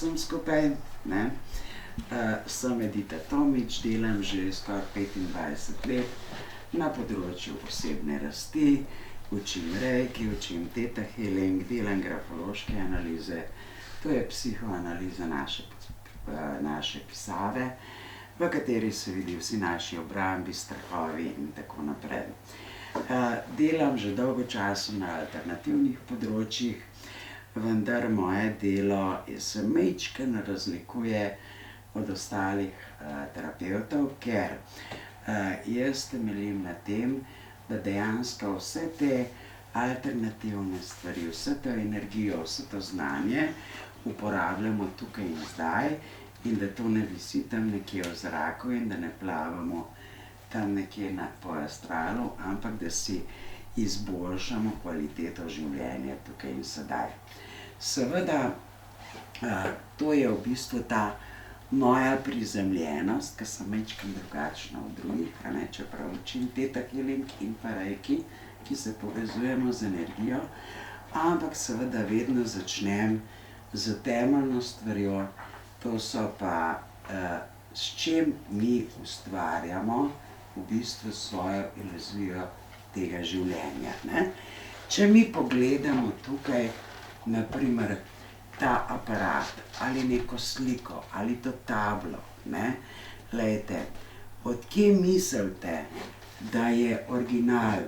vsem skupaj, ne. Sem Edita Tomič, delam že skoraj 25 let na področju osebne rasti, učim reiki, učim theta healing, delam grafološke analize, to je psihoanaliza naše pisave, v kateri se vidi vsi naši obrambi, strahovi in tako naprej. Delam že dolgo časa na alternativnih področjih, vendar moje delo se majčkeno razlikuje od ostalih terapevtov, ker jaz temeljim na tem, da dejansko vse te alternativne stvari, vse to energijo, vse to znanje uporabljamo tukaj in zdaj in da to ne visi tam nekje v zraku in da ne plavamo tam nekje po astralu, ampak da si izboljšamo kvaliteto življenja tukaj in sedaj. Seveda, to je v bistvu ta moja prizemljenost, ker sem majčkeno drugačna od drugih, čeprav učim theta healing in pa reiki, ki se povezujemo z energijo, ampak seveda vedno začnem z temeljno stvarjo, to so pa s čim mi ustvarjamo v bistvu svojo iluzijo tega življenja, ne. Če mi pogledamo tukaj, na primer, ta aparat ali neko sliko ali to tablo, ne, glejte, od kje mislite, da je original,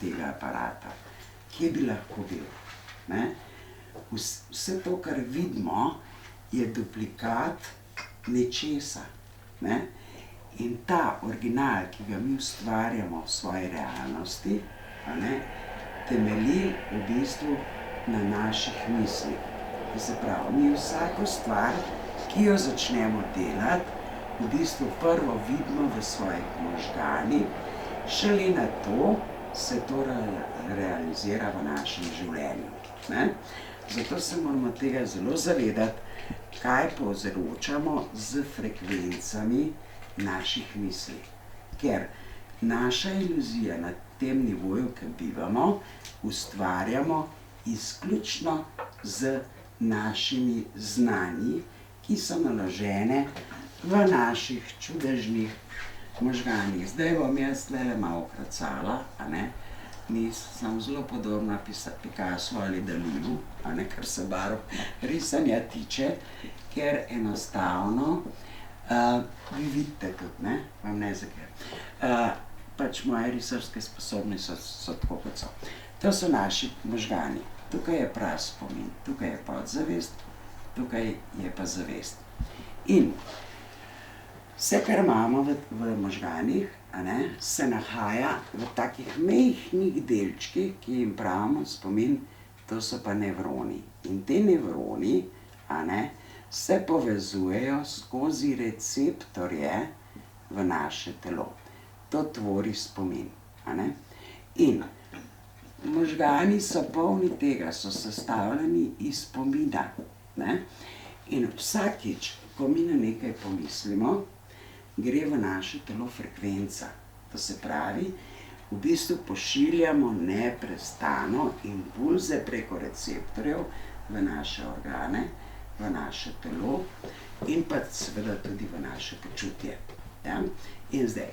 tega aparata? Kje bi lahko bil, ne? Vse to, kar vidimo, je duplikat nečesa, ne? In ta original, ki ga mi ustvarjamo v svoji realnosti, temelji v bistvu na naših mislih. To se pravi, mi vsako stvar, ki jo začnemo delati, v bistvu prvo vidimo v svojih možganih, šele nato se to realizira v našem življenju, ne. Zato se moramo tega zelo zavedati, kaj povzročamo z frekvencami naših misli. Ker naša iluzija na tem nivoju, ki bivamo, ustvarjamo izključno z našimi znanji, ki so naložene v naših čudežnih možganih. Zdaj bom jaz tlele malo kracala, sem zelo podobna Picassu ali Daliju, kar se barv risanja tiče, ker enostavno vi vidite tudi, ne, vam ne zakaj. Pač moje risarske sposobnosti so tako, kot so. To so naši možgani. Tukaj je praspomin, tukaj je podzavest, tukaj je pa zavest. In vse, kar imamo v možganih, se nahaja v takih majhnih delčkih, ki jim pravimo spomin, to so pa nevroni. In te nevroni, se povezujejo skozi receptorje v naše telo. To tvori spomin, In možgani so polni tega, so sestavljeni iz spomina, In vsakič, ko mi na nekaj pomislimo, gre v naše telo frekvenca. To se pravi, v bistvu pošiljamo neprestano impulze preko receptorjev v naše organe, v naše telo in pa seveda tudi v naše počutje. In zdaj,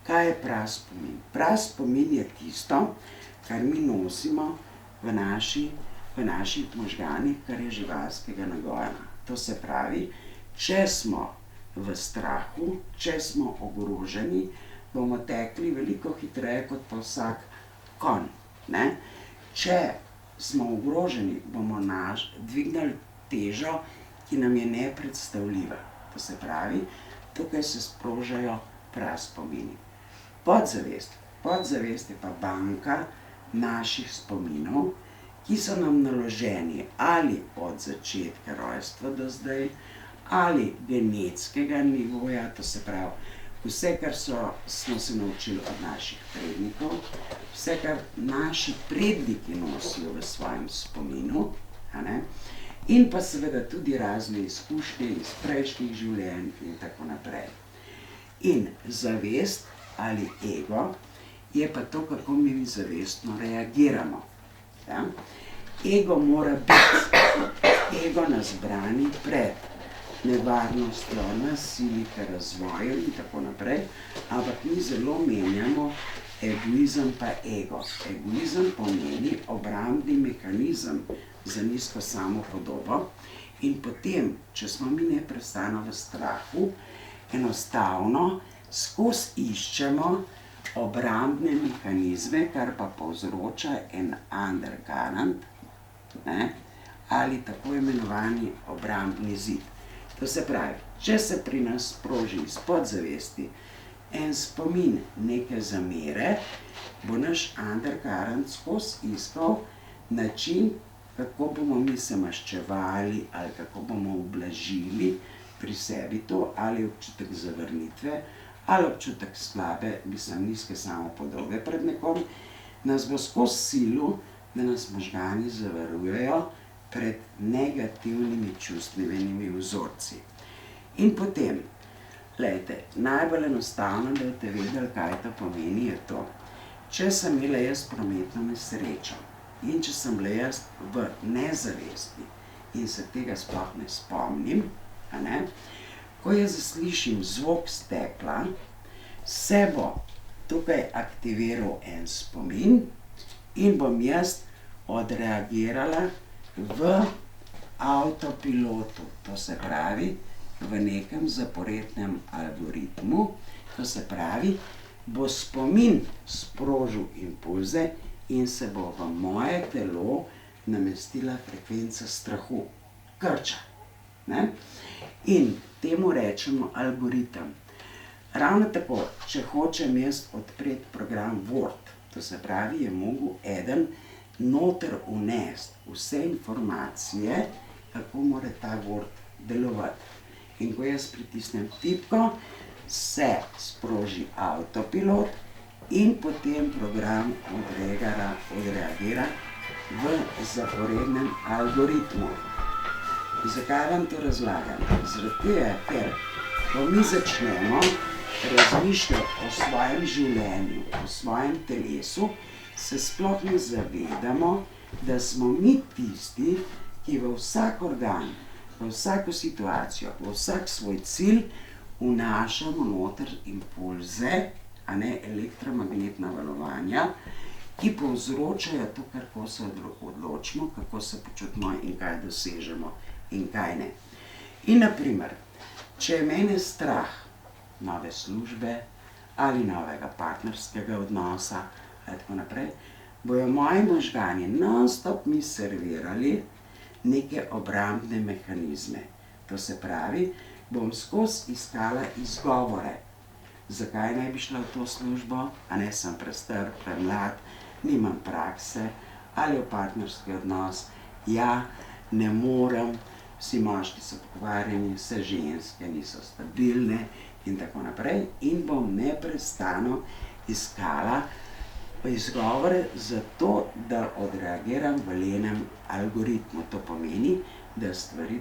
kaj je praspomin? Praspomin je tisto, kar mi nosimo v naših možganih, kar je živalskega nagoja. To se pravi, če smo v strahu, če smo ogroženi, bomo tekli veliko hitreje kot pa vsak konj, Če smo ogroženi, bomo dvignili težo, ki nam je nepredstavljiva. To se pravi, tukaj se sprožajo praspomini. Podzavest je pa banka naših spominov, ki so nam naloženi ali od začetka rojstva do zdaj, ali genetskega nivoja, to se pravi, vse, kar smo se naučili od naših prednikov, vse, kar naši predniki nosijo v svojem spominu, in pa seveda tudi razne izkušnje iz prejšnjih življenj in tako naprej. In zavest ali ego je pa to, kako mi zavestno reagiramo. Ego mora biti ego nas brani pred nevarnostjo, nasili k razvoju in tako naprej, ampak mi zelo menjamo egoizem pa ego. Egoizem pomeni obrambni mehanizem za nizko samopodobo in potem, če smo mi neprestano v strahu, enostavno skozi iščemo obrambne mehanizme, kar pa povzroča en undercurrent, ali tako imenovani obrambni zid. To se pravi, če se pri nas sproži iz podzavesti en spomin neke zamere, bo naš undercurrent skozi iskal način, kako bomo mi se maščevali ali kako bomo ublažili pri sebi to, ali občutek zavrnitve, ali občutek slabe, nizke samopodobe pred nekom, nas bo skozi silu, da nas možgani zavarujejo pred negativnimi čustvenimi vzorci. In potem, glejte, najbolj enostavno, da boste vedeli, kaj to pomeni, je to. Če sem imela jaz prometno nesrečo in če sem bila jaz v nezavesti in se tega sploh ne spomnim, ko jaz zaslišim zvok stekla, se bo tukaj aktiviral en spomin in bom jaz odreagirala v avtopilotu, to se pravi v nekem zaporednem algoritmu, to se pravi, bo spomin sprožil impulze in se bo v moje telo namestila frekvenca strahu, krča. In temu rečemo algoritem. Ravno tako, če hočem jaz odpreti program Word, to se pravi, je mogel eden noter vnesti vse informacije, kako mora ta Word delovati. In ko jaz pritisnem tipko, se sproži avtopilot in potem program odreagira v zaporednem algoritmu. Zakaj vam to razlagam? Zaradi tega, ker ko mi začnemo razmišljati o svojem življenju, o svojem telesu, se sploh ne zavedamo, da smo mi tisti, ki v vsak organ, v vsako situacijo, v vsak svoj cilj vnašamo noter impulze, elektromagnetna valovanja, ki povzročajo to, kako se odločimo, kako se počutimo in kaj dosežemo in kaj ne. In naprimer, če je mene strah nove službe ali novega partnerskega odnosa ali tako naprej, bojo moji možgani non-stop mi servirali neke obrambne mehanizme. To se pravi, bom skozi iskala izgovore. Zakaj ne bi šla v to službo? Sem prestar, premlad, nimam prakse, ali v partnerski odnos. Ja, ne morem, vsi moški so pokvarjeni, vse ženske niso stabilne in tako naprej. In bom neprestano iskala izgovore za to, da odreagiram v lenem algoritmu. To pomeni, da stvari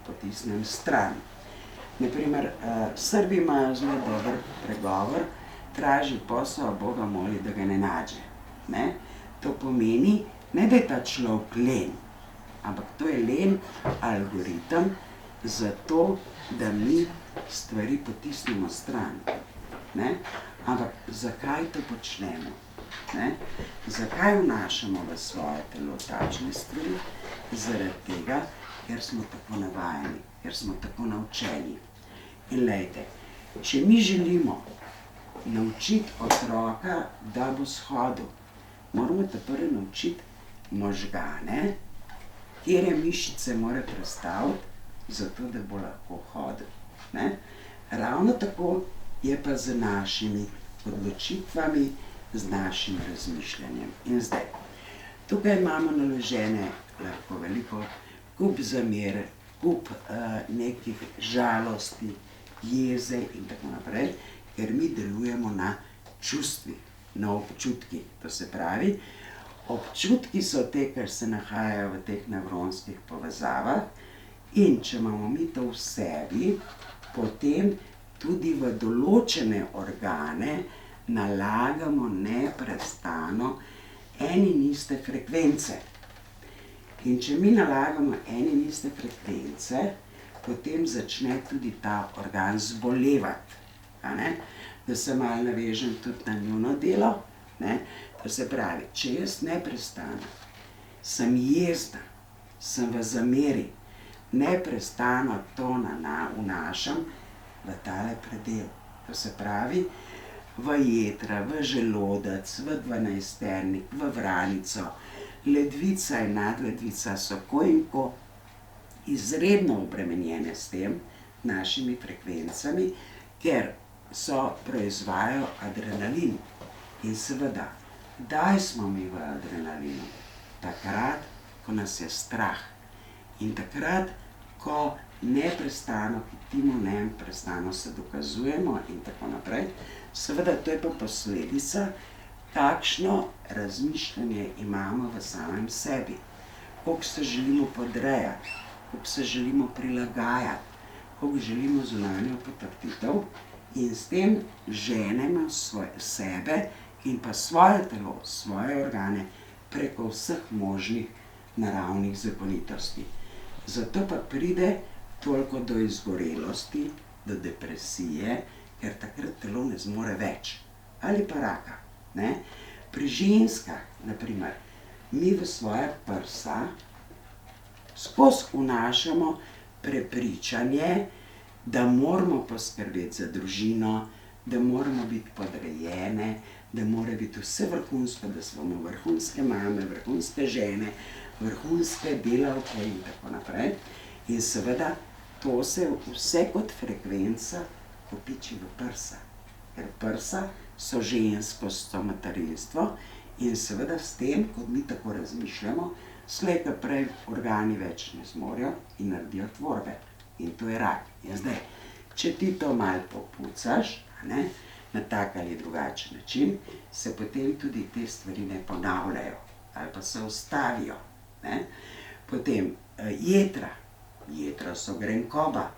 potisnem stran. Naprimer, Srbi imajo zelo dober pregovor, traži posel, a Boga moli, da ga ne nađe. To pomeni, ne da je ta človek len, ampak to je len algoritem za to, da mi stvari potisnemo stran. Ampak zakaj to počnemo? Zakaj vnašamo v svoje telo takšne stvari? Zaradi tega, ker smo tako navajeni, ker smo tako naučeni. In glejte, če mi želimo naučiti otroka, da bo shodil, moramo prvo naučiti možgane, katere mišice mora prestaviti, zato da bo lahko hodil. Ravno tako je pa z našimi odločitvami, z našim razmišljanjem. In zdaj, tukaj imamo naložene lahko veliko kup zamer, kup nekih žalosti, jeze in tako naprej, ker mi delujemo na čustvih, na občutkih. To se pravi, občutki so te, kar se nahajajo v teh nevronskih povezavah, in če imamo mi to v sebi, potem tudi v določene organe nalagamo neprestano ene in iste frekvence. In če mi nalagamo ene in iste frekvence, potem začne tudi ta organ zbolevati. Da se malo navežem tudi na njuno delo. To se pravi, če jaz neprestano sem jezna, sem v zameri, neprestano to vnašam v tale predel. To se pravi, v jetra, v želodec, v dvanajsternik, v vranico. Ledvica in nadledvica so ko in ko izredno obremenjene s tem našimi frekvencami, ker proizvajajo adrenalin. In seveda, kdaj smo mi v adrenalinu? Takrat, ko nas je strah. In takrat, ko neprestano hitimo, neprestano se dokazujemo in tako naprej. Seveda, to je pa posledica, kakšno razmišljanje imamo v samem sebi. Koliko se želimo podrejati, koliko se želimo prilagajati, koliko želimo zunanjo potrditev in s tem ženemo sebe in pa svoje telo, svoje organe preko vseh možnih naravnih zakonitosti. Zato pa pride toliko do izgorelosti, do depresije, ker takrat telo ne zmore več. Ali pa raka. Pri ženskah, na primer, mi v svoja prsa skozi vnašamo prepričanje, da moramo poskrbeti za družino, da moramo biti podrejene, da mora biti vse vrhunsko, da smo vrhunske mame, vrhunske žene, vrhunske delavke in tako naprej. In seveda, to se vse kot frekvenca kopiči v prsa. Ker prsa so ženskost, so materinstvo in seveda s tem, kot mi tako razmišljamo, slej ko prej organi več ne zmorejo in naredijo tvorbe. In to je rak. In zdaj, če ti to malo popucaš, na tak ali drugačen način, se potem tudi te stvari ne ponavljajo ali pa se ustavijo. Potem jetra. Jetra so grenkoba.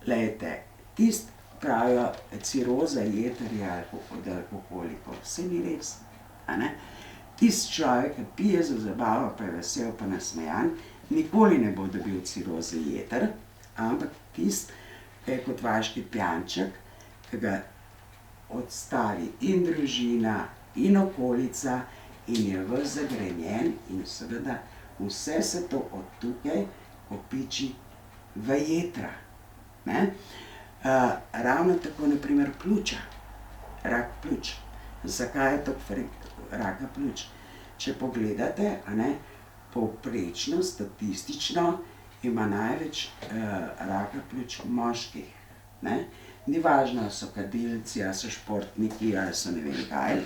Glejte, tisti pravijo, ciroza jeter je od alkoholikov. Saj ni res. Tisti človek, ki pije za zabavo, pa je vesel pa nasmejan, nikoli ne bo dobil ciroze jeter, ampak tisti, ki je kot vaški pijanček, ki ga odstavi in družina, in okolica, in je ves zagrenjen in seveda vse se to od tukaj kopiči v jetra. Ravno tako, na primer, pljuča. Rak pljuč. Zakaj je to raka pljuč? Če pogledate, povprečno, statistično, ima največ raka pljuč moških. Ni važno, ali so kadilci, ali so športniki, ali so ne vem kaj,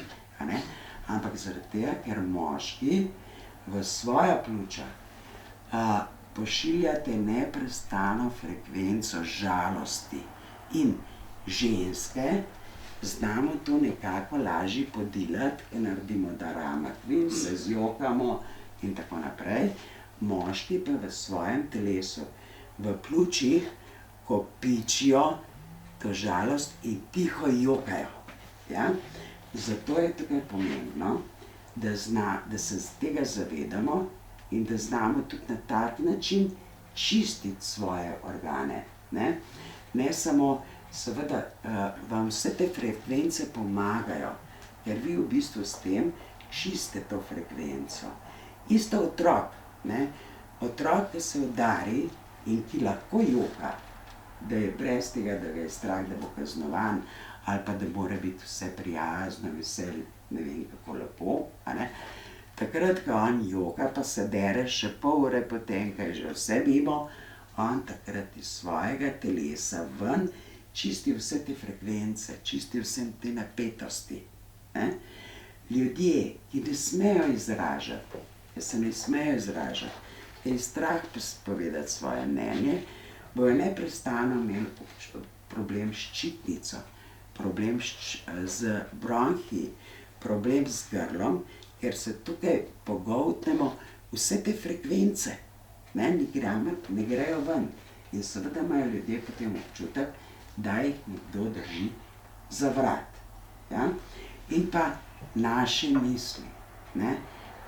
ampak zaradi tega, ker moški v svoja pljuča pošiljate neprestano frekvenco žalosti. In ženske znamo to nekako lažje podelati, ker naredimo daramatvi, se zjokamo in tako naprej. Moški pa v svojem telesu, v pljučih, kopičijo to žalost in tiho jokajo. Zato je tukaj pomembno, da se tega zavedamo in da znamo tudi na tak način čistiti svoje organe. Ne samo, seveda, vam vse te frekvence pomagajo, ker vi v bistvu s tem čistite to frekvenco. Isto otrok. Otrok, ki se udari in ki lahko joka, da je brez tega, da ga je strah, da bo kaznovan, ali pa da mora biti vse prijazno, vesel, ne vem kako lepo, takrat, ko on joka, pa se dere še pol ure potem, ko je že vse mimo, on takrat iz svojega telesa ven čisti vse te frekvence, čisti vse te napetosti. Ljudje, ki ne smejo izražati, ki se ne smejo izražati, ki je strah povedati svoje mnenje, bojo neprestano imeli problem s ščitnico, problem z bronhi, problem z grlom, ker se tukaj pogoltnemo vse te frekvence, ne grejo ven. In seveda imajo ljudje potem občutek, da jih nekdo drži za vrat. In pa naše misli,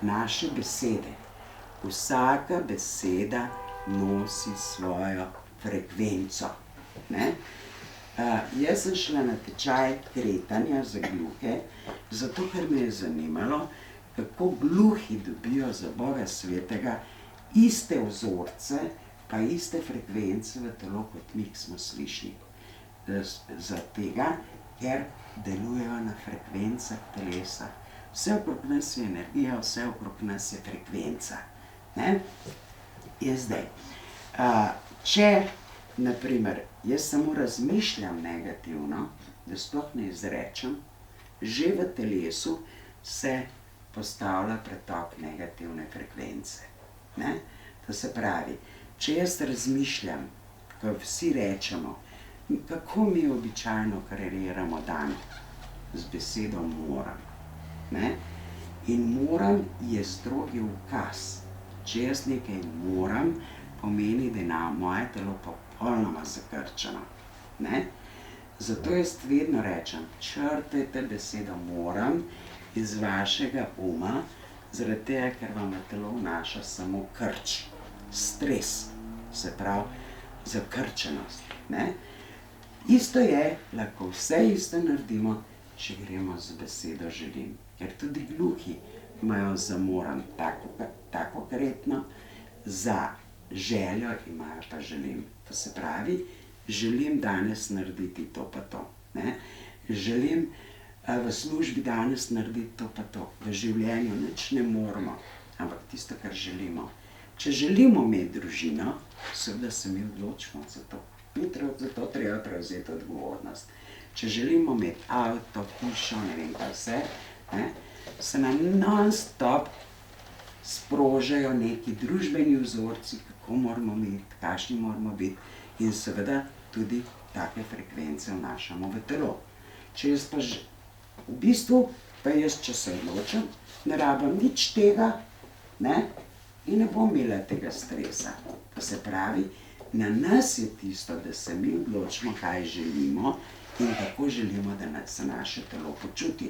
naše besede. vsaka beseda nosi svojo frekvenco. Ne? Jaz sem šla na tečaj kretanja za gluhe, zato ker me je zanimalo, kako gluhi dobijo za Boga svetega iste vzorce, pa iste frekvence v telo, kot mi smo slišni. Zato, ker delujejo na frekvencah telesa. Vse okrog nas je energija, vse okrog nas je frekvenca. Ne? In zdaj, če, naprimer, jaz samo razmišljam negativno, da sploh ne izrečem, že v telesu se postavlja pretok negativne frekvence. Ne? To se pravi, če jaz razmišljam, ko vsi rečemo, kako mi običajno kreiramo dan z besedo moram. Ne? In moram je strogi ukaz. Če jaz nekaj moram, pomeni, da je moje telo popolnoma zakrčeno. Ne? Zato jaz vedno rečem, črtajte besedo moram iz vašega uma, zaradi tega, ker vam telo vnaša samo krč, stres, se pravi zakrčenost. Ne? Isto je, lahko vse isto naredimo, če gremo z besedo želim. Ker tudi gluhi imajo za moram tako konkretno, za željo imajo pa želim. To se pravi, želim danes narediti to pa to. Ne? Želim v službi danes narediti to pa to. V življenju nič ne moramo, ampak tisto, kar želimo. Če želimo imeti družino, seveda se mi odločimo za to. Zato treba prevzeti odgovornost. Če želimo imeti avto, hišo, ne vem kaj vse, ne, se nam non-stop sprožajo neki družbeni vzorci, kako moramo imeti, kakšni moramo biti in seveda tudi take frekvence vnašamo v telo. Če jaz pa v bistvu, pa jaz, če se odločim, ne rabim nič tega, ne, in ne bom imela tega stresa. To se pravi, na nas je tisto, da se mi odločimo, kaj želimo in kako želimo, da se naše telo počuti.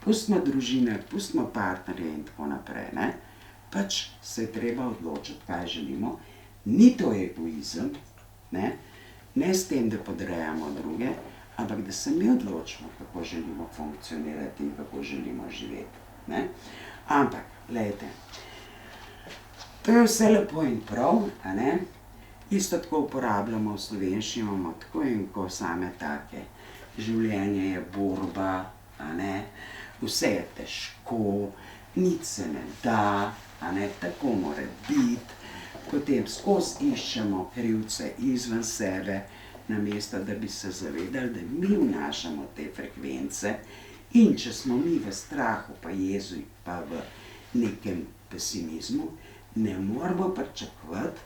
Pustimo družine, pustimo partnerje in tako naprej. Ne? Pač se je treba odločiti, kaj želimo. Ni to egoizem, ne s tem, da podrejamo druge, ampak da se mi odločimo, kako želimo funkcionirati in kako želimo živeti. Ne? Ampak, glejte, to je vse lepo in prav, a ne? Isto tako uporabljamo v slovenščini, imamo tako in ko same take. Življenje je borba, a ne? Vse je težko, nič se ne da, a ne? Tako mora biti. Potem skozi iščemo krivce izven sebe, namesto da bi se zavedali, da mi vnašamo te frekvence in če smo mi v strahu, pa jezu, pa v nekem pesimizmu, ne moramo pričakovati,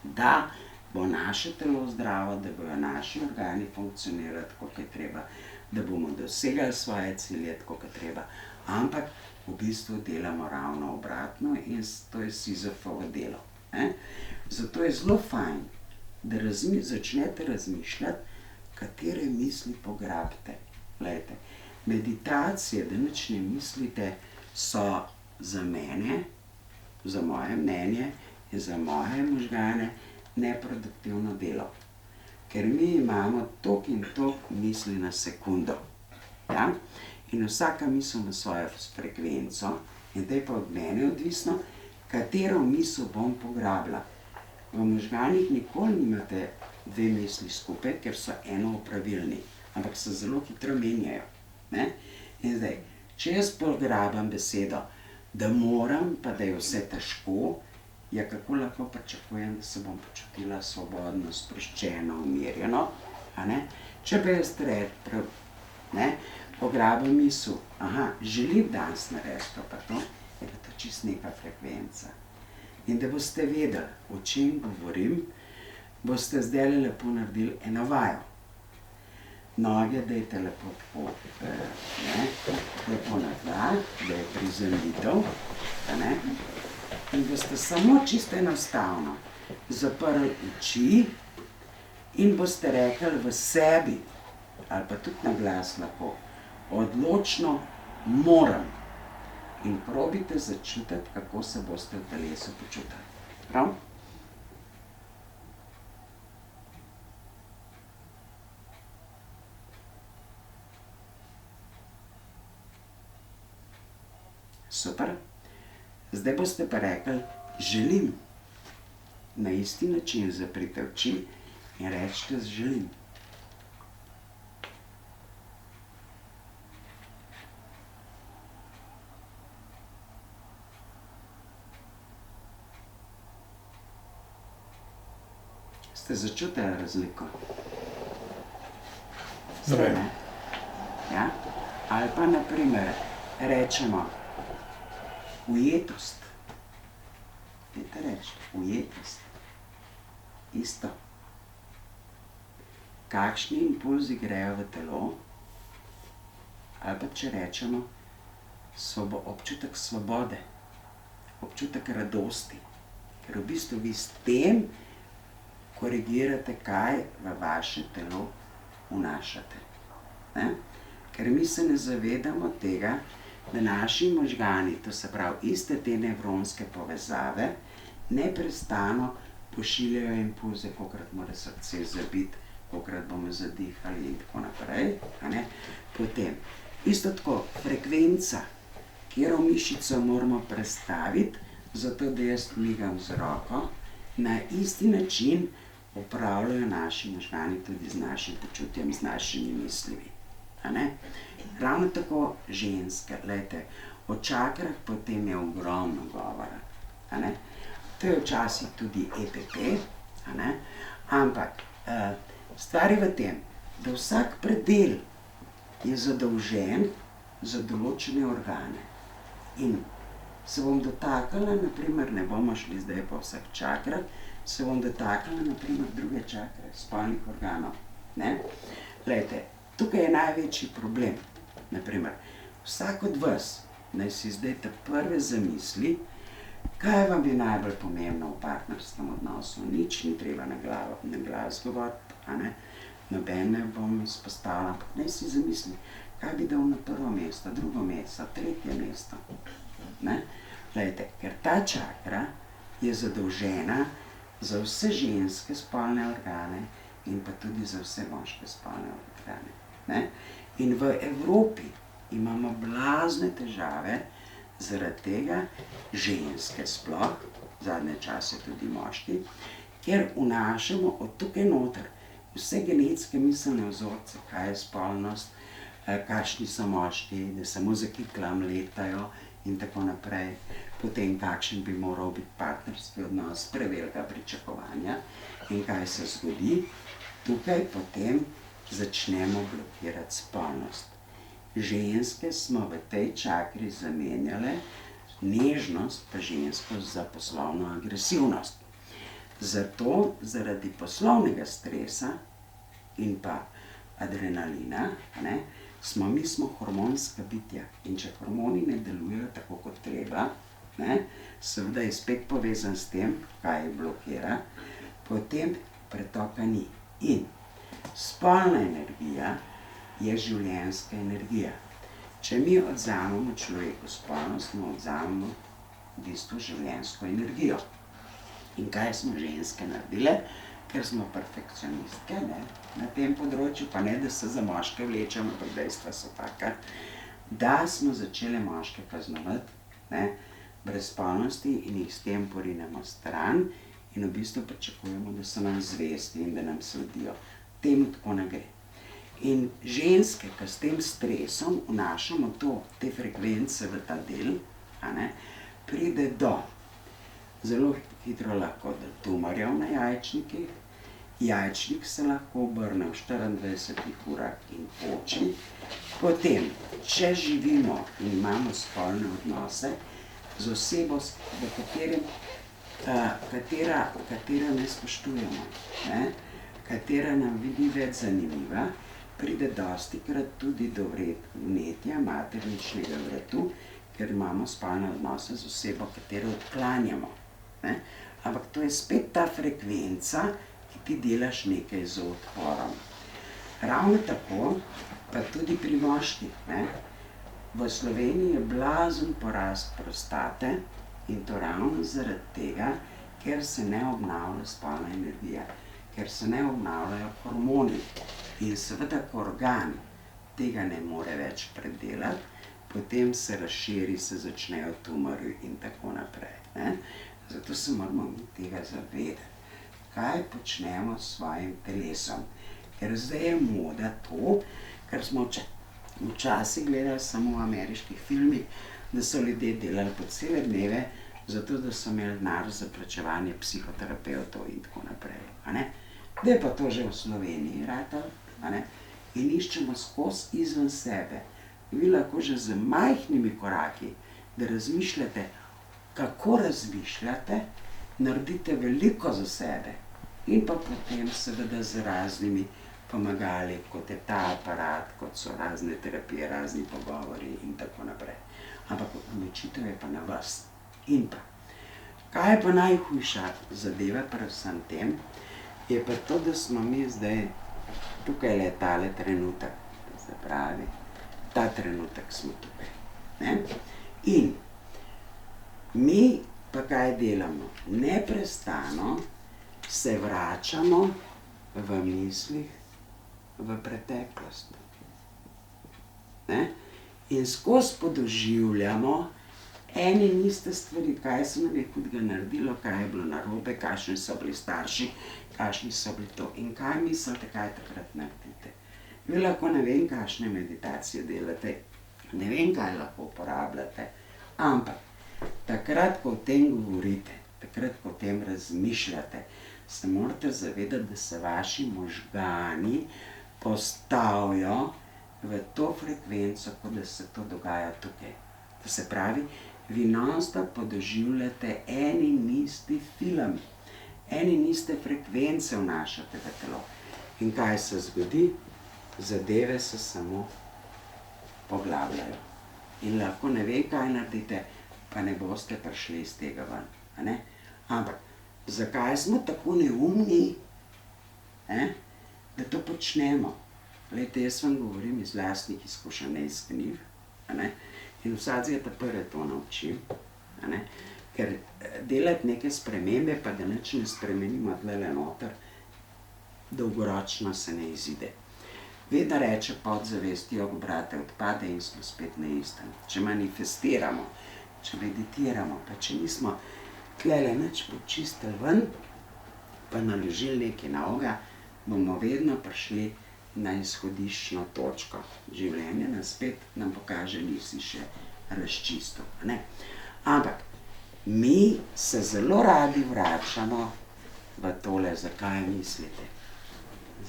da bo naše telo zdravo, da bojo naši organi funkcionirali tako, kot je treba, da bomo dosegali svoje cilje tako, kot je treba. Ampak v bistvu delamo ravno obratno in to je Sizifovo delo. Zato je zelo fajn, da začnete razmišljati, katere misli pograbite. Glejte, meditacije, da nič ne mislite, so za mene, za moje mnenje in za moje možgane neproduktivno delo. Ker mi imamo toliko in toliko misli na sekundo. Ja? In vsaka misel na svojo frekvenco in da je pa od mene odvisno, katero misel bom pograbila. V možganih nikoli nimate dve misli skupaj, ker so enoopravilni, ampak se zelo hitro menjajo. Ne? In zdaj, če jaz pograbam besedo, da moram, pa da je vse težko, ja kako lahko pričakujem, da se bom počutila svobodno, sproščeno, umirjeno, a ne? Če pa jaz pograbam misel, želim danes narediti to pa to, je pa to čist neka frekvenca. In da boste vedeli, o čem govorim, boste zdaj lepo naredili eno vajo. Noge dajte lepo tako, lepo nazaj, da je prizemljitev, in boste samo čisto enostavno zaprli oči in boste rekli v sebi, ali pa tudi na glas lahko, odločno moram. in probite začutiti, kako se boste v telesu počutili. Prav? Super. Zdaj boste pa rekli, želim. Na isti način zaprite oči in rečete želim. Ste začutili razliko? Zdaj. Ja? Ali pa na primer rečemo ujetost. Dajte reči, ujetost. Isto. Kakšni impulzi grejo v telo? Ali pa če rečemo občutek svobode, občutek radosti. Ker v bistvu vi s tem korigirate, kaj v vaše telo vnašate. Ne? Ker mi se ne zavedamo tega, da naši možgani, to se pravi iste te nevronske povezave, neprestano pošiljajo impulze, kolikrat mora srce zabiti, kolikrat bomo zadihali in tako naprej. Potem, isto tako, frekvenca, katero mišico moramo prestaviti, zato da jaz migam z roko, na isti način upravljajo naši možgani tudi z našim počutjem, z našimi mislimi. Ravno tako ženske, glejte, o čakrah potem je ogromno govora. To je včasih tudi EPP, ampak stvar je v tem, da vsak predel je zadolžen za določene organe. In se bom dotaknila, naprimer, ne bomo šli zdaj po vseh čakrah, se bom dotaknila, naprimer, druge čakre, spolnih organov. Glejte, tukaj je največji problem. Naprimer, vsak od vas naj si zdaj te prve zamisli, kaj vam je najbolj pomembno v partnerskem odnosu. Nič ni treba na glas govoriti, noben ne bom izpostavila, ampak naj si zamisli, kaj bi dal na prvo mesto, drugo mesto, tretje mesto. Glejte, ker ta čakra je zadolžena za vse ženske spolne organe in pa tudi za vse moške spolne organe. In v Evropi imamo blazne težave zaradi tega, ženske sploh, zadnje čase tudi moški, ker vnašamo od tukaj noter vse genetske miselne vzorce, kaj je spolnost, kakšni so moški, da samo za kiklom letajo in tako naprej. Potem, kakšen bi moral biti partnerski odnos, prevelika pričakovanja in kaj se zgodi. Tukaj potem začnemo blokirati spolnost. Ženske smo v tej čakri zamenjale nežnost pa ženskost za poslovno agresivnost. Zato zaradi poslovnega stresa in pa adrenalina, mi smo hormonska bitja. In če hormoni ne delujejo tako kot treba, seveda je spet povezan s tem, kaj jih blokira, potem pretoka ni. In spolna energija je življenjska energija. Če mi odzamemo človeku spolnost, mu odzamemo v bistvu življenjsko energijo. In kaj smo ženske naredile? Ker smo perfekcionistke na tem področju, pa ne, da se za moške vlečemo, ampak dejstva so taka, da smo začele moške kaznovati brez spolnosti in jih s tem porinemo stran in v bistvu pričakujemo, da so nam zvesti in da nam sledijo. Temu tako ne gre. In ženske, ki s tem stresom vnašamo te frekvence v ta del, pride do zelo hitro lahko do tumorjev na jajčnikih. Jajčnik se lahko obrne v 24 urah in poči. Potem, če živimo in imamo spolne odnose z osebo, katera ne spoštujemo, katera nam ni več zanimiva, pride dostikrat tudi do vnetja materničnega vratu, ker imamo spolne odnose z osebo, katero odklanjamo. Ampak to je spet ta frekvenca, ki ti delaš nekaj z odporom. Ravno tako pa tudi pri moških. v Sloveniji je blazen porast prostate in to ravno zaradi tega, ker se ne obnavlja spolna energija, ker se ne obnavljajo hormoni. In seveda, ko organ tega ne more več predelati, potem se razširi, se začnejo tumorji in tako naprej. Ne? Zato se moramo mi tega zavedati, kaj počnemo s svojim telesom. Ker zdaj je moda to, kar smo včasih gledali samo v ameriških filmih, da so ljudje delali po cele dneve, zato da so imeli denar za plačevanje psihoterapevtov in tako naprej. Da je pa to že v Sloveniji ratalo, in iščemo skozi izven sebe. Vi lahko že z majhnimi koraki, da razmišljate, kako razmišljate, naredite veliko za sebe. In pa potem seveda z raznimi pomagali, kot je ta aparat, kot so razne terapije, razni pogovori in tako naprej. Ampak odločitev je pa na vas. In pa, kaj je pa najhujša zadeva pri vsem tem, je pa to, da smo mi zdaj tukaj le tale trenutek, se pravi, ta trenutek smo tukaj. Ne? In mi pa kaj delamo? Neprestano se vračamo v mislih v preteklost. Ne? In skozi podoživljamo ene in iste stvari, kaj se nam je hudega naredilo, kaj je bilo narobe, kakšni so bili starši, kakšni so bili to. In kaj mislite, kaj takrat naredite? Vi lahko ne vem, kakšne meditacije delate, ne vem, kaj lahko uporabljate, ampak takrat, ko o tem govorite, takrat, ko o tem razmišljate, se morate zavedati, da se vaši možgani postavijo v to frekvenco, kot da se to dogaja tukaj. To se pravi, vi non-stop podoživljate en in isti film, en in iste frekvence vnašate v telo. In kaj se zgodi? Zadeve se samo poglabljajo. In lahko ne ve, kaj naredite, pa ne boste prišli iz tega ven. Ampak, zakaj smo tako neumni, da to počnemo? Glejte, jaz vam govorim iz lastnih izkušenj, ne iz knjig. In vsadzega ta prve to naučim. Ker delati neke spremembe, pa da nič ne spremenimo tlele noter, dolgoročno se ne izide. Vedno reče podzavest, jog, brate, odpade in smo spet na istem. Če manifestiramo, če meditiramo, pa če nismo tlele nič počistili ven, pa naložili nekaj novega, bomo vedno prišli na izhodiščno točko. Življenje nas spet nam pokaže, nisi še razčistil. Ampak mi se zelo radi vračamo v tole, zakaj mislite.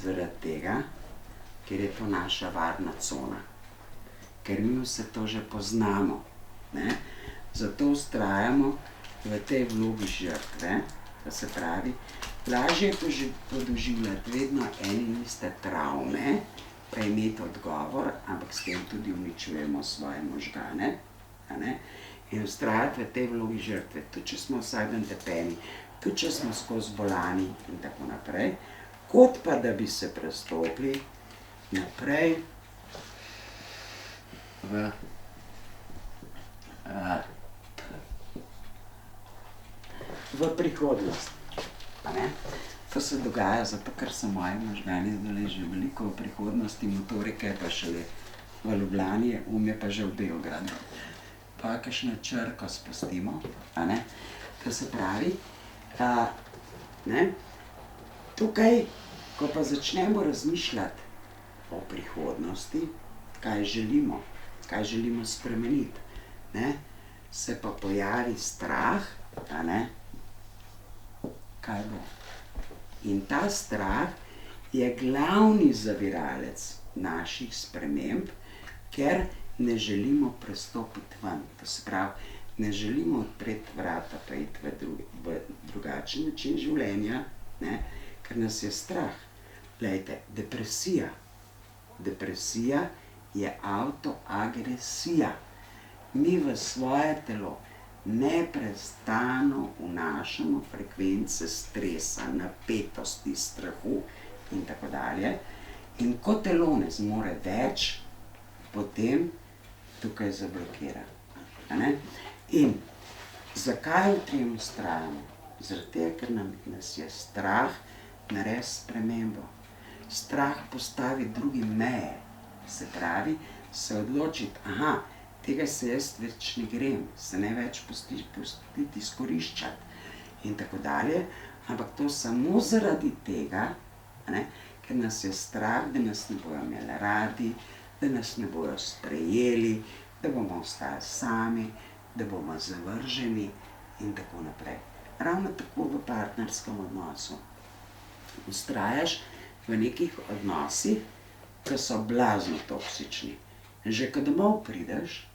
Zaradi tega, ker je to naša varna cona. Ker mi vse to že poznamo. Zato vztrajamo v tej vlogi žrtve, to se pravi, lažje je podoživljati vedno ene in iste travme, pa imeti odgovor, ampak s tem tudi uničujemo svoje možgane. In vztrajati v tej vlogi žrtve, tudi če smo vsak dan tepeni, tudi če smo skozi bolani in tako naprej, kot pa da bi se prestopili naprej v prihodnost. To se dogaja zato, ker so moji možgani zdaj že veliko v prihodnosti, motorika je pa šele v Ljubljani, je pa že v Beogradu. Pa kakšno črko spustimo, to se pravi, tukaj, ko pa začnemo razmišljati o prihodnosti, kaj želimo spremeniti, se pa pojavi strah, kaj bo. In ta strah je glavni zaviralec naših sprememb, ker ne želimo prestopiti ven. To se pravi, ne želimo odpreti vrata, pa iti v drugačen način življenja, ker nas je strah. Glejte, depresija je avtoagresija. Mi v svoje telo neprestano vnašamo frekvence stresa, napetosti, strahu in tako dalje. In ko telo ne zmore več, potem tukaj zablokira. In zakaj v tem vztrajamo? Zaradi tega, ker nas je strah narediti spremembo. Strah postavi drugi meje. Se pravi, se odločiti, tega se jaz več ne grem, se ne več pustiti izkoriščati in tako dalje, ampak to samo zaradi tega, ker nas je strah, da nas ne bojo imeli radi, da nas ne bojo sprejeli, da bomo ostali sami, da bomo zavrženi in tako naprej. Ravno tako v partnerskem odnosu. Vztrajaš v nekih odnosih, ki so blazno toksični. Že ko domov prideš,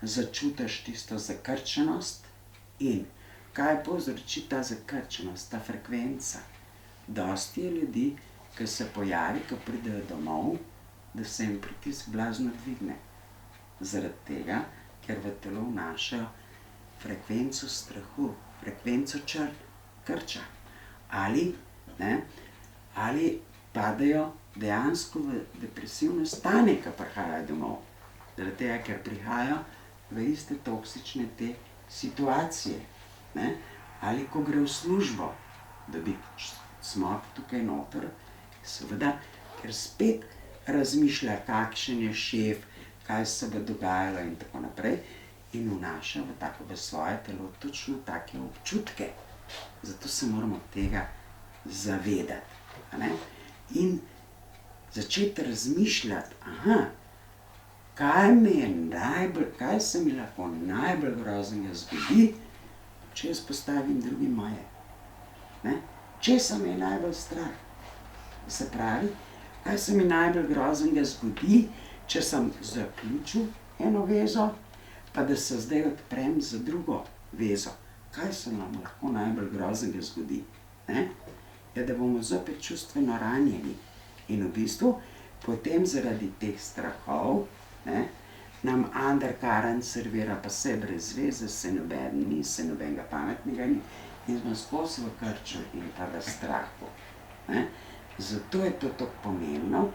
začutiš tisto zakrčenost in kaj povzroči ta zakrčenost, ta frekvenca. Dosti je ljudi, ki se pojavi, ko pridejo domov, da se jim pritisk blazno dvigne. Zaradi tega, ker v telo vnašajo frekvenco strahu, frekvenco krča. Ali padajo dejansko v depresivno stanje, ko prihajajo domov. Zaradi tega, ker prihajajo v iste toksične te situacije. Ali ko gre v službo, da bi smog tukaj noter, seveda, ker spet razmišlja, kakšen je šef, kaj se bo dogajalo in tako naprej, in vnaša v svoje telo točno take občutke. Zato se moramo tega zavedati. In začeti razmišljati, kaj se mi lahko najbolj groznega zgodi, če jaz postavim drugim meje. Česa me je najbolj strah? Se pravi, kaj se mi najbolj groznega zgodi, če sem zaključil eno vezo, pa da se zdaj odprem za drugo vezo. Kaj se nam lahko najbolj groznega zgodi? Je, da bomo zopet čustveno ranjeni. In v bistvu potem zaradi teh strahov nam undercurrent servira pa vse brez veze, se noben ni, se nobenega pametnega ni in smo skozi v krču in pa v strahu. Zato je to tako pomembno,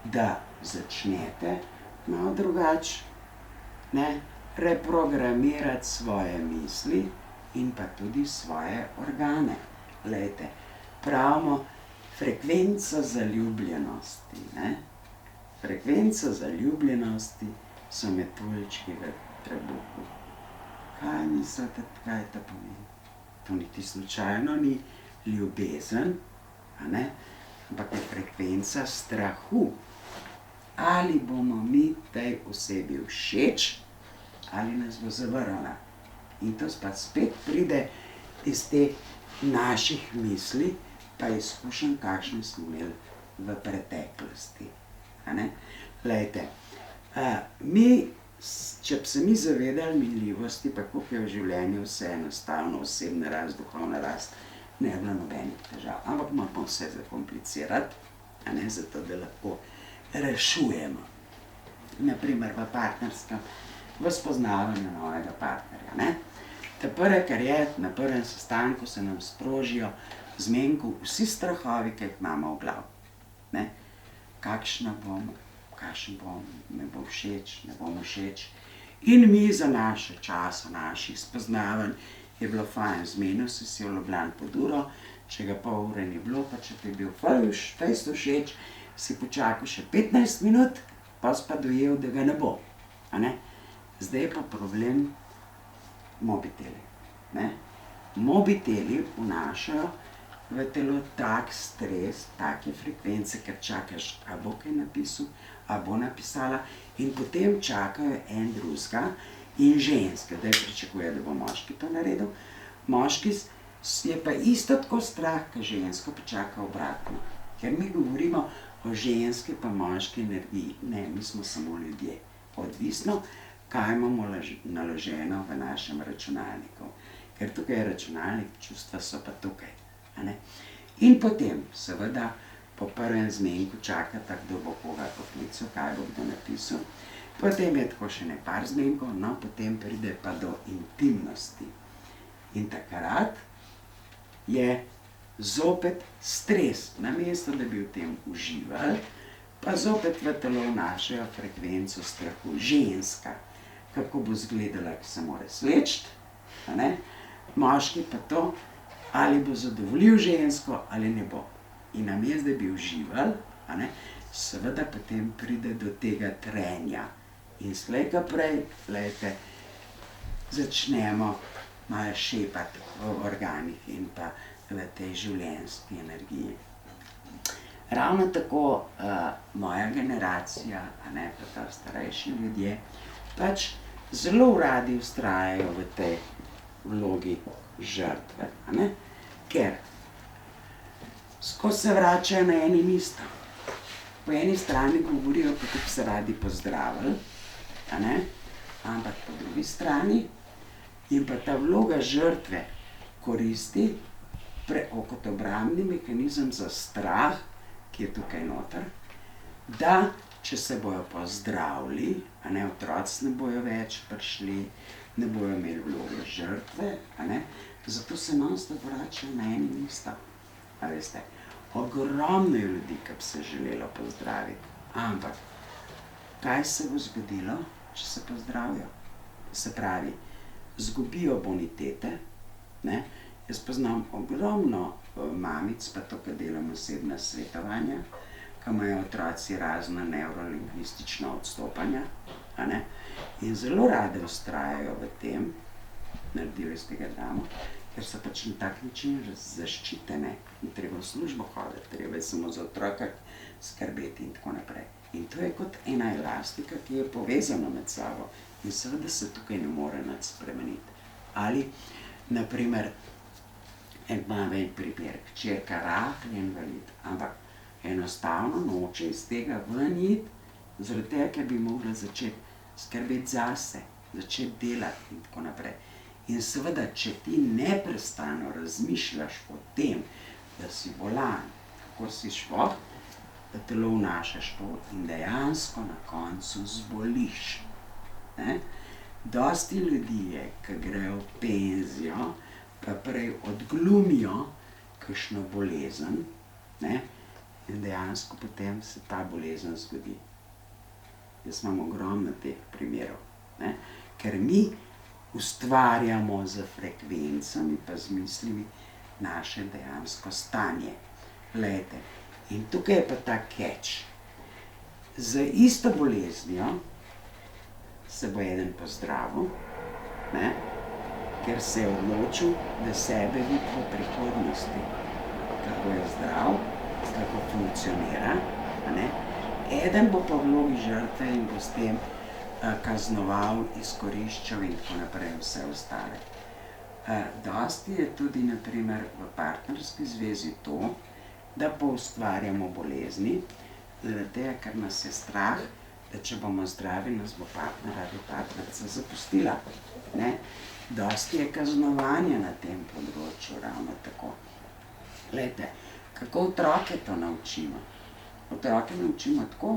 da začnete malo drugače reprogramirati svoje misli in pa tudi svoje organe. Glejte, pravimo frekvenca zaljubljenosti. Frekvenca zaljubljenosti so metuljčki v trebuhu. Kaj mislite, kaj to pomeni? To niti slučajno ni ljubezen, ampak je frekvenca strahu. Ali bomo mi tej osebi všeč, ali nas bo zavrnila. In to spet pride iz teh naših misli, pa izkušenj, kakšne smo imeli v preteklosti. Glejte, če bi se mi zavedali minljivosti, pa koliko je v življenju vse enostavno, osebna rast, duhovna rast, ne bi bilo nobenih težav. Ampak moramo vse zakomplicirati, zato da lahko rešujemo. Naprimer v partnerskem, v spoznavanju novega partnerja. To prve, kar je, na prvem sestanku se nam sprožijo zmenku vsi strahovi, ki jih imamo v glavi. Kakšen bom, me bo všeč, ne bom všeč. In mi za naše časa, naših spoznavanj je bilo fajn, zmenil si v Ljubljani pod uro, če ga pol ure ni bilo, pa če ti je bil fejst všeč, si počakal še 15 minut, pa si pa dojel, da ga ne bo. Zdaj je pa problem mobiteli. Mobiteli vnašajo v telo tak stres, take frekvence, ker čakaš, a bo kaj napisal, a bo napisala, in potem čakajo en drugega in ženske, da pričakuje, da bo moški to naredil. Moški je pa isto tako strah, kot žensko pa čaka obratno. Ker mi govorimo o ženski pa moški energiji. Ne, mi smo samo ljudje. Odvisno, kaj imamo naloženo v našem računalniku. Ker tukaj je računalnik, čustva so pa tukaj. In potem, seveda, po prvem zmenku čakata, kdo bo koga poklical, kaj bo kdo napisal. Potem je tako še ne par zmenkov, no, potem pride pa do intimnosti. In takrat je zopet stres. Namesto, da bi v tem uživali, pa zopet v telo vnašajo frekvenco strahu. Ženska, kako bo izgledala, ko se mora sleči, a ne? Moški pa to, ali bo zadovoljil žensko ali ne bo. In namesto da bi uživali, a ne, seveda potem pride do tega trenja. In slej ko prej, glejte, začnemo malo šepati v organih in pa v tej življenjski energiji. Ravno tako moja generacija, a ne, pa ta starejši ljudje, pač zelo radi vztrajajo v tej vlogi žrtve, a ne, ker skozi se vračajo na eni in isto. Po eni strani govorijo, kako bi se radi pozdravili, a ne, ampak po drugi strani jim pa ta vloga žrtve koristi kot obrambni mehanizem za strah, ki je tukaj noter, da če se bojo pozdravili, a ne, otroci ne bojo več prišli, ne bojo imeli vloge žrtve, a ne, zato se non-stop vračajo na eni in isto. A veste, ogromno je ljudi, ki bi se želelo pozdraviti, ampak kaj se bo zgodilo, če se pozdravijo? Se pravi, zgubijo bonitete, ne? Jaz poznam ogromno mamic, pa to, ko delam osebna svetovanja, ko imajo otroci razna neurolingvistična odstopanja, a ne? In zelo rade vztrajajo v tem, naredijo iz tega dramo, ker so pač na tak način zaščitene, ni treba v službo hoditi, treba je samo za otroka skrbeti in tako naprej. In to je kot ena elastika, ki je povezana med sabo in seveda se tukaj ne more nič spremeniti. Ali, naprimer, en mali primer, hčerka rahel invalid, ampak enostavno noče iz tega ven iti, zaradi tega, ker bi mogla začeti skrbeti zase, začeti delati in tako naprej. In seveda, če ti neprestano razmišljaš o tem, da si bolan, kako si šlo, da telo vnašaš to in dejansko na koncu zboliš. Ne? Dosti ljudi je, ki grejo v penzijo, pa prej odglumijo kakšno bolezen, ne? In dejansko potem se ta bolezen zgodi. Jaz imam ogromno teh primerov, ne? Ker mi ustvarjamo z frekvencami pa z mislimi naše dejansko stanje. Glejte, in tukaj je pa ta catch. Z isto boleznijo se bo eden pozdravil, ne, ker se je odločil, da sebe vidi v prihodnosti, kako je zdrav, kako funkcionira, a ne. Eden bo pa v vlogi žrtve in bo s tem kaznoval, izkoriščal in tako naprej vse ostale. Dosti je tudi, na primer, v partnerski zvezi to, da poustvarjamo bolezni, zaradi tega, ker nas je strah, da če bomo zdravi, nas bo partner ali partnerica zapustila. Ne? Dosti je kaznovanja na tem področju, ravno tako. Glejte, kako otroke to naučimo? Otroke naučimo tako,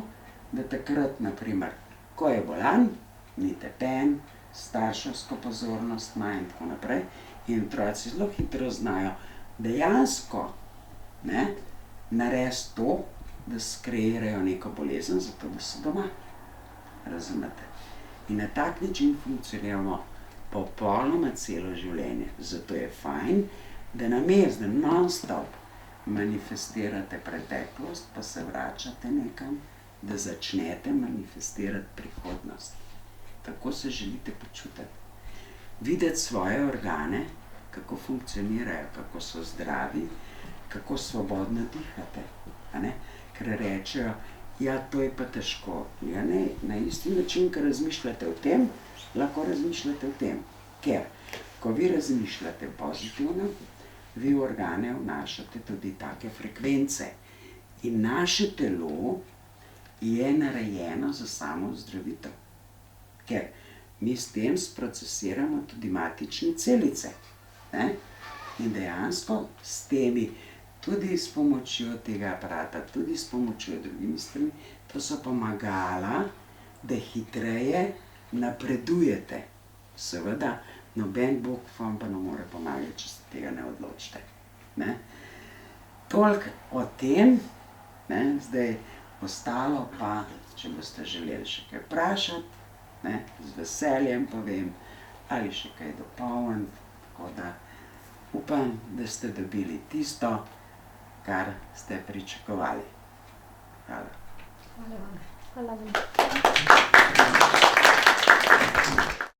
da takrat, na primer, ko je bolan, ni tepen, starševsko pozornost ima in tako naprej, in otroci zelo hitro znajo dejansko, ne, narediti to, da skreirajo neko bolezen, zato da so doma. Razumete? In na tak način funkcioniramo popolnoma celo življenje. Zato je fajn, da namesto, da non-stop manifestirate preteklost, pa se vračate nekam, da začnete manifestirati prihodnost. Tako se želite počutiti. Videti svoje organe, kako funkcionirajo, kako so zdravi, kako svobodno dihate. A ne? Ker rečejo, ja, to je pa težko. Ja, ne, na isti način, ko razmišljate o tem, lahko razmišljate o tem. Ker, ko vi razmišljate pozitivno, vi v organe vnašate tudi take frekvence. In naše telo je narejeno za samo zdravitev. Ker mi s tem sprocesiramo tudi matične celice. Ne? In dejansko s temi, tudi s pomočjo tega aparata, tudi s pomočjo drugimi stvarmi, to so pomagala, da hitreje napredujete. Seveda, noben Bog vam pa ne more pomagati, če se tega ne odločite. Ne? Toliko o tem, ne? Zdaj Ostalo pa, če boste želeli še kaj vprašati, ne, z veseljem povem, ali še kaj dopolniti, tako da upam, da ste dobili tisto, kar ste pričakovali. Hvala. Hvala vam. Hvala vam.